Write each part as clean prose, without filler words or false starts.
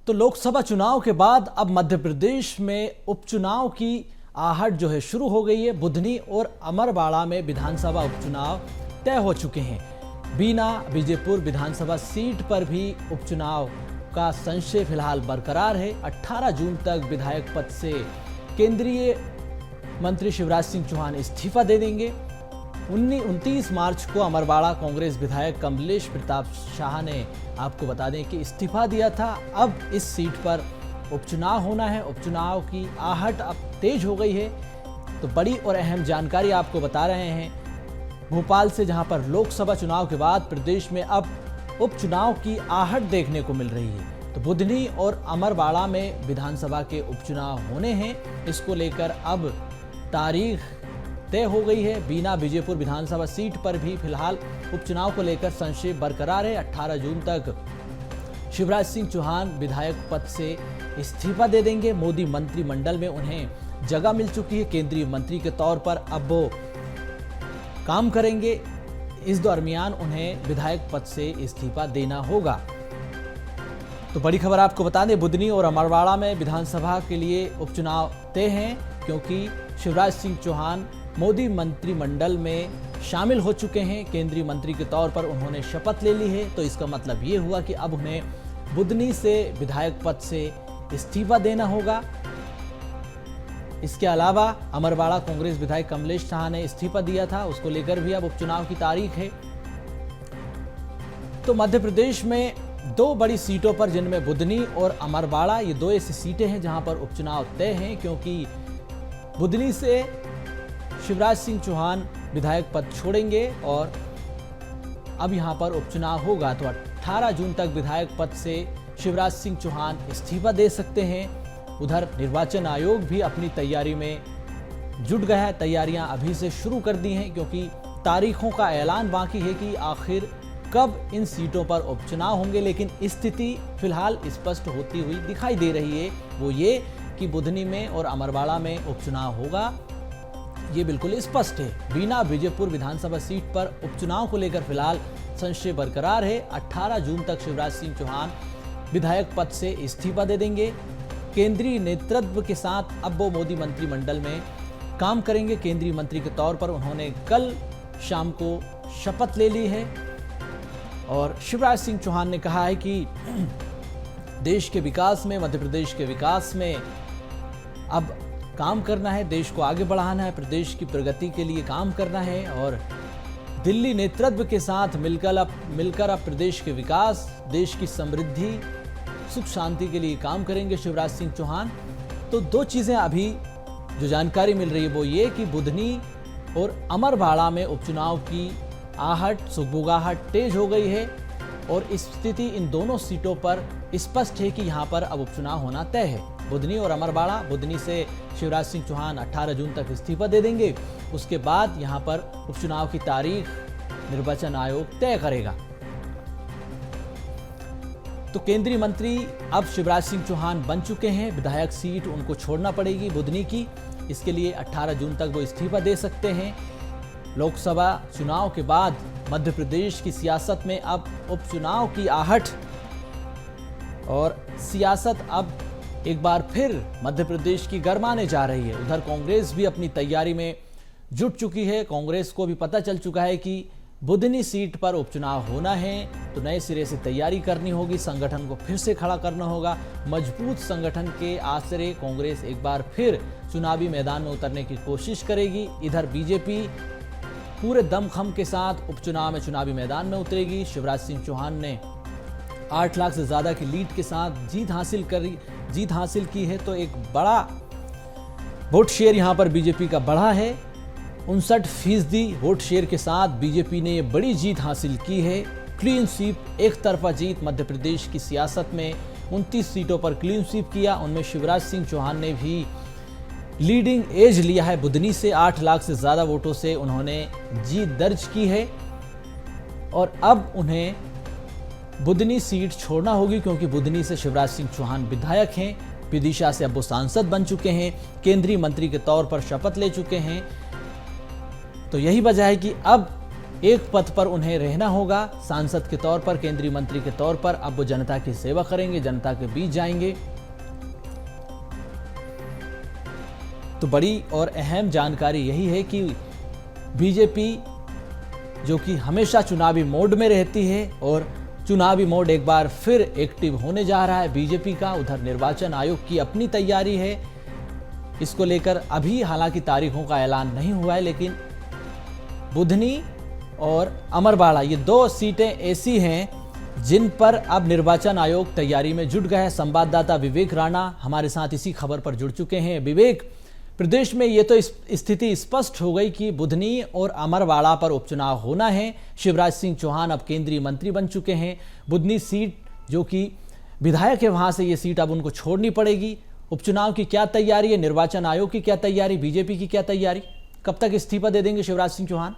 तो लोकसभा चुनाव के बाद अब मध्य प्रदेश में उपचुनाव की आहट जो है शुरू हो गई है। बुधनी और अमरवाड़ा में विधानसभा उपचुनाव तय हो चुके हैं। बीना बीजेपुर विधानसभा सीट पर भी उपचुनाव का संशय फिलहाल बरकरार है। 18 जून तक विधायक पद से केंद्रीय मंत्री शिवराज सिंह चौहान इस्तीफा दे देंगे। 29 मार्च को अमरवाड़ा कांग्रेस विधायक कमलेश प्रताप शाह ने आपको बता दें कि इस्तीफा दिया था। अब इस सीट पर उपचुनाव होना है। उपचुनाव की आहट अब तेज हो गई है। तो बड़ी और अहम जानकारी आपको बता रहे हैं भोपाल से, जहां पर लोकसभा चुनाव के बाद प्रदेश में अब उपचुनाव की आहट देखने को मिल रही है। तो बुधनी और अमरवाड़ा में विधानसभा के उपचुनाव होने हैं। इसको लेकर अब तारीख तय हो गई है। बीना बीजेपुर विधानसभा सीट पर भी फिलहाल उपचुनाव को लेकर संशय बरकरार है। 18 जून तक शिवराज सिंह चौहान विधायक पद से इस्तीफा दे देंगे। मोदी मंत्रिमंडल में उन्हें जगह मिल चुकी है। केंद्रीय मंत्री के तौर पर अब वो काम करेंगे। इस दरमियान उन्हें विधायक पद से इस्तीफा देना होगा। तो बड़ी खबर आपको बता दें, बुधनी और अमरवाड़ा में विधानसभा के लिए उपचुनाव तय हैं, क्योंकि शिवराज सिंह चौहान मोदी मंत्रिमंडल में शामिल हो चुके हैं। केंद्रीय मंत्री के तौर पर उन्होंने शपथ ले ली है। तो इसका मतलब ये हुआ कि अब उन्हें बुधनी से विधायक पद से इस्तीफा देना होगा। इसके अलावा अमरवाड़ा कांग्रेस विधायक कमलेश शाह ने इस्तीफा दिया था, उसको लेकर भी अब उपचुनाव की तारीख है। तो मध्य प्रदेश में दो बड़ी सीटों पर, जिनमें बुधनी और अमरवाड़ा, ये दो ऐसी सीटें हैं जहां पर उपचुनाव तय हैं, क्योंकि बुधनी से शिवराज सिंह चौहान विधायक पद छोड़ेंगे और अब यहां पर उपचुनाव होगा। तो 18 जून तक विधायक पद से शिवराज सिंह चौहान इस्तीफा दे सकते हैं। उधर निर्वाचन आयोग भी अपनी तैयारी में जुट गया है। तैयारियां अभी से शुरू कर दी हैं, क्योंकि तारीखों का ऐलान बाकी है कि आखिर कब इन सीटों पर उपचुनाव होंगे। लेकिन स्थिति फिलहाल स्पष्ट होती हुई दिखाई दे रही है, वो ये कि बुधनी में और अमरवाड़ा में उपचुनाव होगा, ये बिल्कुल स्पष्ट है। बीना बीजेपुर विधानसभा सीट पर उपचुनाव को लेकर फिलहाल संशय बरकरार है। 18 जून तक शिवराज सिंह चौहान विधायक पद से इस्तीफा दे देंगे। केंद्रीय नेतृत्व के साथ अब वो मोदी मंत्रिमंडल में काम करेंगे। केंद्रीय मंत्री के तौर पर उन्होंने कल शाम को शपथ ले ली है और शिवराज सिंह चौहान ने कहा है कि देश के विकास में, मध्य प्रदेश के विकास में अब काम करना है, देश को आगे बढ़ाना है, प्रदेश की प्रगति के लिए काम करना है और दिल्ली नेतृत्व के साथ मिलकर अब प्रदेश के विकास, देश की समृद्धि, सुख शांति के लिए काम करेंगे शिवराज सिंह चौहान। तो दो चीजें अभी जो जानकारी मिल रही है वो ये कि बुधनी और अमरवाड़ा में उपचुनाव की आहट, सुगबुगाहट तेज हो गई है और स्थिति इन दोनों सीटों पर स्पष्ट है कि यहां पर अब उपचुनाव होना तय है। बुधनी और अमरवाड़ा, बुधनी से शिवराज सिंह चौहान 18 जून तक इस्तीफा दे देंगे। उसके बाद यहां पर उपचुनाव की तारीख निर्वाचन आयोग तय करेगा। तो केंद्रीय मंत्री अब शिवराज सिंह चौहान बन चुके हैं। विधायक सीट उनको छोड़ना पड़ेगी बुधनी की। इसके लिए 18 जून तक वो इस्तीफा दे सकते हैं। लोकसभा चुनाव के बाद मध्य प्रदेश की सियासत में अब उपचुनाव की आहट और सियासत अब एक बार फिर मध्य प्रदेश की गरमाने जा रही है। उधर कांग्रेस भी अपनी तैयारी में जुट चुकी है। कांग्रेस को भी पता चल चुका है कि बुधनी सीट पर उपचुनाव होना है, तो नए सिरे से तैयारी करनी होगी, संगठन को फिर से खड़ा करना होगा। मजबूत संगठन के आसरे कांग्रेस एक बार फिर चुनावी मैदान में उतरने की कोशिश करेगी। इधर बीजेपी पूरे दमखम के साथ उपचुनाव में चुनावी मैदान में उतरेगी। शिवराज सिंह चौहान ने 8 लाख से ज्यादा की लीड के साथ जीत हासिल की है। तो एक बड़ा वोट शेयर यहां पर बीजेपी का बढ़ा है। 59% वोट शेयर के साथ बीजेपी ने यह बड़ी जीत हासिल की है। क्लीन स्वीप, एक तरफा जीत मध्य प्रदेश की सियासत में 29 सीटों पर क्लीन स्वीप किया। उनमें शिवराज सिंह चौहान ने भी लीडिंग एज लिया है। बुधनी से 8 लाख से ज्यादा वोटों से उन्होंने जीत दर्ज की है और अब उन्हें बुधनी सीट छोड़ना होगी, क्योंकि बुधनी से शिवराज सिंह चौहान विधायक हैं। विदिशा से अब वो सांसद बन चुके हैं, केंद्रीय मंत्री के तौर पर शपथ ले चुके हैं। तो यही वजह है कि अब एक पद पर उन्हें रहना होगा, सांसद के तौर पर, केंद्रीय मंत्री के तौर पर। अब वो जनता की सेवा करेंगे, जनता के बीच जाएंगे। तो बड़ी और अहम जानकारी यही है कि बीजेपी, जो कि हमेशा चुनावी मोड में रहती है, और चुनावी मोड एक बार फिर एक्टिव होने जा रहा है बीजेपी का। उधर निर्वाचन आयोग की अपनी तैयारी है, इसको लेकर अभी हालांकि तारीखों का ऐलान नहीं हुआ है, लेकिन बुधनी और अमरवाड़ा ये 2 सीटें ऐसी हैं जिन पर अब निर्वाचन आयोग तैयारी में जुट गया है। संवाददाता विवेक राणा हमारे साथ इसी खबर पर जुड़ चुके हैं। विवेक, प्रदेश में ये तो स्थिति स्पष्ट हो गई कि बुधनी और अमरवाड़ा पर उपचुनाव होना है। शिवराज सिंह चौहान अब केंद्रीय मंत्री बन चुके हैं। बुधनी सीट, जो कि विधायक है, वहां से ये सीट अब उनको छोड़नी पड़ेगी। उपचुनाव की क्या तैयारी है, निर्वाचन आयोग की क्या तैयारी, बीजेपी की क्या तैयारी, कब तक इस्तीफा दे देंगे शिवराज सिंह चौहान?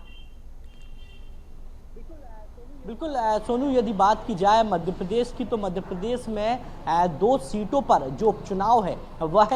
बिल्कुल सोनू, यदि बात की जाए मध्य प्रदेश की, तो मध्य प्रदेश में 2 सीटों पर जो उपचुनाव है वह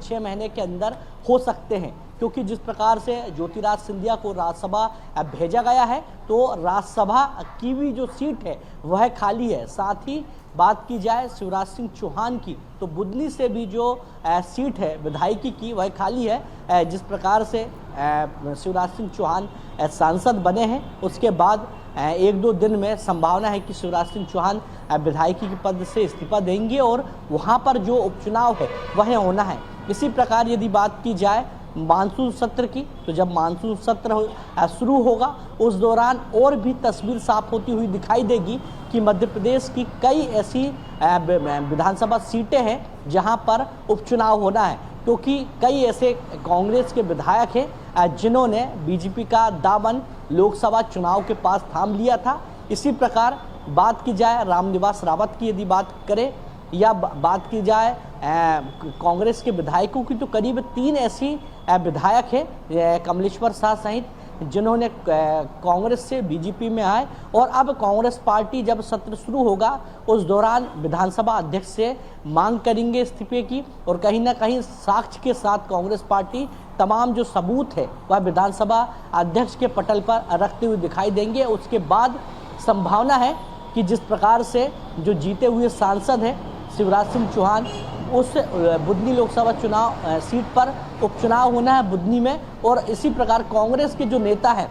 6 महीने के अंदर हो सकते हैं, क्योंकि जिस प्रकार से ज्योतिराज सिंधिया को राज्यसभा भेजा गया है, तो राज्यसभा की भी जो सीट है वह खाली है। साथ ही बात की जाए शिवराज सिंह चौहान की, तो बुधनी से भी जो सीट है विधायकी की वह खाली है। जिस प्रकार से शिवराज सिंह चौहान सांसद बने हैं, उसके बाद 1-2 दिन में संभावना है कि शिवराज सिंह चौहान विधायकी के पद से इस्तीफा देंगे और वहां पर जो उपचुनाव है वह होना है। इसी प्रकार यदि बात की जाए मानसून सत्र की, तो जब मानसून सत्र शुरू होगा उस दौरान और भी तस्वीर साफ होती हुई दिखाई देगी कि मध्य प्रदेश की कई ऐसी विधानसभा सीटें हैं जहां पर उपचुनाव होना है, क्योंकि कई ऐसे कांग्रेस के विधायक हैं जिन्होंने बीजेपी का दामन लोकसभा चुनाव के पास थाम लिया था। इसी प्रकार बात की जाए रामनिवास रावत की, यदि बात करें, या बात की जाए कांग्रेस के विधायकों की, तो करीब 3 ऐसी विधायक हैं कमलेश्वर शाह सहित, जिन्होंने कांग्रेस से बीजेपी में आए, और अब कांग्रेस पार्टी जब सत्र शुरू होगा उस दौरान विधानसभा अध्यक्ष से मांग करेंगे इस्तीफे की, और कहीं ना कहीं साक्ष्य के साथ कांग्रेस पार्टी तमाम जो सबूत है वह विधानसभा अध्यक्ष के पटल पर रखते हुए दिखाई देंगे। उसके बाद संभावना है कि जिस प्रकार से जो जीते हुए सांसद हैं शिवराज सिंह चौहान, उस बुधनी लोकसभा चुनाव सीट पर उपचुनाव होना है बुधनी में, और इसी प्रकार कांग्रेस के जो नेता हैं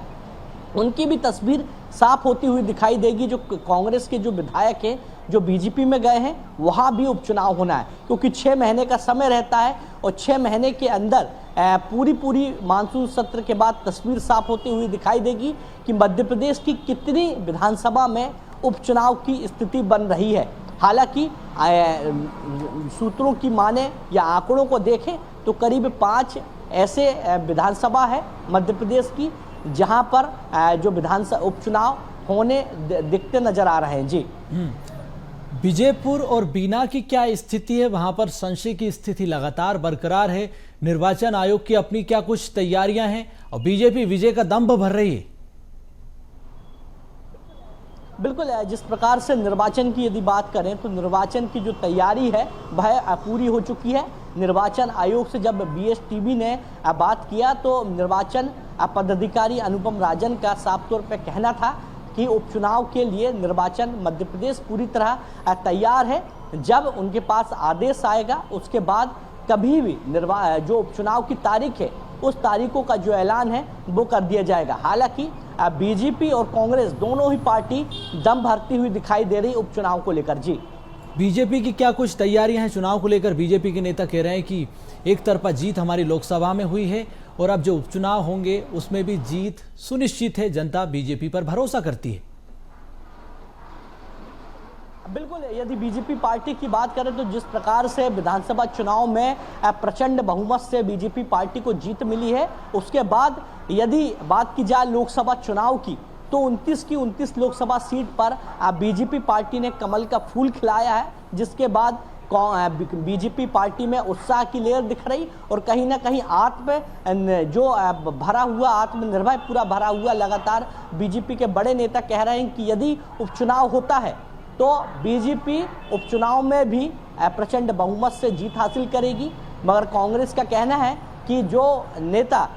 उनकी भी तस्वीर साफ होती हुई दिखाई देगी। जो कांग्रेस के जो विधायक हैं जो बीजेपी में गए हैं वहाँ भी उपचुनाव होना है, क्योंकि 6 महीने का समय रहता है, और 6 महीने के अंदर पूरी मानसून सत्र के बाद तस्वीर साफ होती हुई दिखाई देगी कि मध्य प्रदेश की कितनी विधानसभा में उपचुनाव की स्थिति बन रही है। हालांकि सूत्रों की माने या आंकड़ों को देखें तो करीब 5 ऐसे विधानसभा है मध्य प्रदेश की जहां पर जो विधानसभा उपचुनाव होने दिखते नजर आ रहे हैं। जी, बीजेपुर और बीना की क्या स्थिति है? वहां पर संशय की स्थिति लगातार बरकरार है। निर्वाचन आयोग की अपनी क्या कुछ तैयारियां हैं, और बीजेपी विजय का दंभ भर रही है? बिल्कुल, जिस प्रकार से निर्वाचन की यदि बात करें तो निर्वाचन की जो तैयारी है वह पूरी हो चुकी है। निर्वाचन आयोग से जब BSTV ने बात किया तो निर्वाचन पदाधिकारी अनुपम राजन का साफ तौर पर कहना था कि उपचुनाव के लिए निर्वाचन मध्य प्रदेश पूरी तरह तैयार है। जब उनके पास आदेश आएगा उसके बाद कभी भी जो उपचुनाव की तारीख है उस तारीखों का जो ऐलान है वो कर दिया जाएगा। हालांकि बीजेपी और कांग्रेस दोनों ही पार्टी दम भरती हुई दिखाई दे रही उपचुनाव को लेकर। जी, बीजेपी की क्या कुछ तैयारियां हैं चुनाव को लेकर? बीजेपी के नेता कह रहे हैं कि एक तरफा जीत हमारी लोकसभा में हुई है और अब जो उपचुनाव होंगे उसमें भी जीत सुनिश्चित है, जनता बीजेपी पर भरोसा करती है। बिल्कुल, यदि बीजेपी पार्टी की बात करें तो जिस प्रकार से विधानसभा चुनाव में प्रचंड बहुमत से बीजेपी पार्टी को जीत मिली है, उसके बाद यदि बात की जाए लोकसभा चुनाव की तो 29 की 29 लोकसभा सीट पर बीजेपी पार्टी ने कमल का फूल खिलाया है, जिसके बाद बीजेपी पार्टी में उत्साह की लहर दिख रही, और कहीं ना कहीं भरा हुआ आत्मनिर्भर पूरा भरा हुआ लगातार बीजेपी के बड़े नेता कह रहे हैं कि यदि उपचुनाव होता है तो बीजेपी उपचुनाव में भी प्रचंड बहुमत से जीत हासिल करेगी। मगर कांग्रेस का कहना है कि जो नेता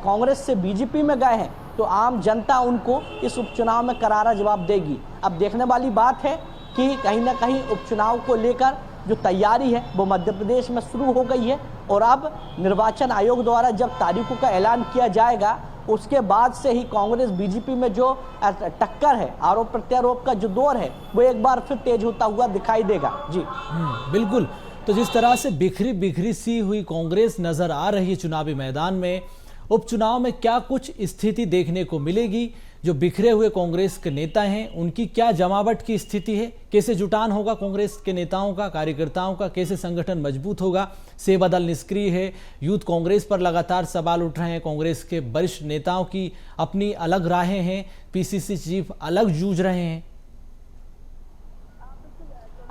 कांग्रेस से बीजेपी में गए हैं तो आम जनता उनको इस उपचुनाव में करारा जवाब देगी। अब देखने वाली बात है कि कहीं ना कहीं उपचुनाव को लेकर जो तैयारी है वो मध्य प्रदेश में शुरू हो गई है और अब निर्वाचन आयोग द्वारा जब तारीखों का ऐलान किया जाएगा उसके बाद से ही कांग्रेस बीजेपी में जो टक्कर है, आरोप प्रत्यारोप का जो दौर है, वो एक बार फिर तेज होता हुआ दिखाई देगा। जी बिल्कुल। तो जिस तरह से बिखरी बिखरी सी हुई कांग्रेस नजर आ रही है चुनावी मैदान में, उपचुनाव में क्या कुछ स्थिति देखने को मिलेगी? जो बिखरे हुए कांग्रेस के नेता हैं उनकी क्या जमावट की स्थिति है? कैसे जुटान होगा कांग्रेस के नेताओं का, कार्यकर्ताओं का? कैसे संगठन मजबूत होगा? सेवा दल निष्क्रिय है, यूथ कांग्रेस पर लगातार सवाल उठ रहे हैं, कांग्रेस के वरिष्ठ नेताओं की अपनी अलग राहें हैं, पीसीसी चीफ अलग जूझ रहे हैं।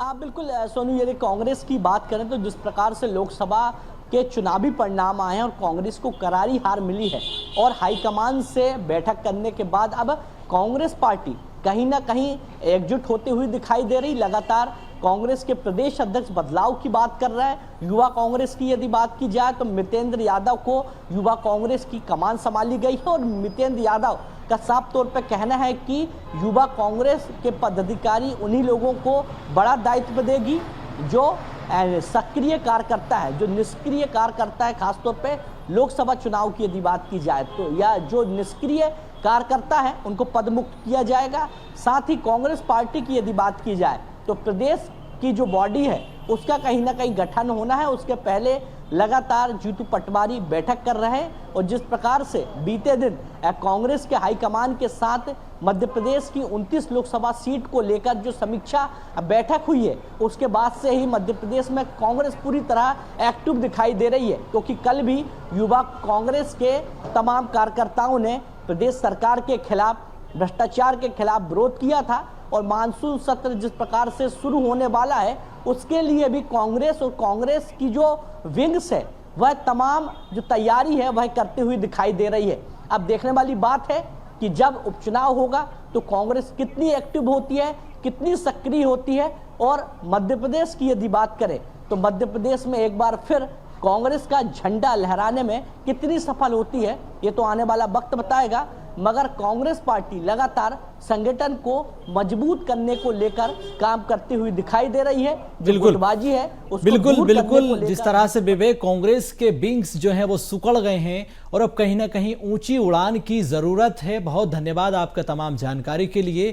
आप बिल्कुल सोनू, यदि कांग्रेस की बात करें तो जिस प्रकार से लोकसभा के चुनावी परिणाम आए हैं और कांग्रेस को करारी हार मिली है और हाईकमान से बैठक करने के बाद अब कांग्रेस पार्टी कहीं ना कहीं एकजुट होती हुई दिखाई दे रही। लगातार कांग्रेस के प्रदेश अध्यक्ष बदलाव की बात कर रहा है। युवा कांग्रेस की यदि बात की जाए तो मितेंद्र यादव को युवा कांग्रेस की कमान संभाली गई है और मितेंद्र यादव का साफ तौर पर कहना है कि युवा कांग्रेस के पदाधिकारी उन्हीं लोगों को बड़ा दायित्व देगी जो सक्रिय कार्यकर्ता है, जो निष्क्रिय कार्यकर्ता है। खासतौर पे लोकसभा चुनाव की यदि बात की जाए तो या जो निष्क्रिय कार्यकर्ता है उनको पदमुक्त किया जाएगा। साथ ही कांग्रेस पार्टी की यदि बात की जाए तो प्रदेश की जो बॉडी है उसका कहीं ना कहीं गठन होना है। उसके पहले लगातार जीतू पटवारी बैठक कर रहे हैं और जिस प्रकार से बीते दिन कांग्रेस के हाईकमान के साथ मध्य प्रदेश की 29 लोकसभा सीट को लेकर जो समीक्षा बैठक हुई है उसके बाद से ही मध्य प्रदेश में कांग्रेस पूरी तरह एक्टिव दिखाई दे रही है, क्योंकि कल भी युवा कांग्रेस के तमाम कार्यकर्ताओं ने प्रदेश सरकार के खिलाफ, भ्रष्टाचार के खिलाफ विरोध किया था और मानसून सत्र जिस प्रकार से शुरू होने वाला है उसके लिए भी कांग्रेस और कांग्रेस की जो विंग्स है वह तमाम जो तैयारी है वह करती हुई दिखाई दे रही है। अब देखने वाली बात है कि जब उपचुनाव होगा तो कांग्रेस कितनी एक्टिव होती है, कितनी सक्रिय होती है। और मध्य प्रदेश की यदि बात करें तो मध्य प्रदेश में एक बार फिर कांग्रेस का झंडा लहराने में कितनी सफल होती है ये तो आने वाला वक्त बताएगा। मगर कांग्रेस पार्टी लगातार संगठन को मजबूत करने को लेकर काम करती हुई दिखाई दे रही है। बिल्कुल बाजी है बिल्कुल जिस तरह से विवेक कांग्रेस के विंग्स जो हैं वो सुकड़ गए हैं और अब कहीं ना कहीं ऊंची उड़ान की जरूरत है। बहुत धन्यवाद आपका तमाम जानकारी के लिए।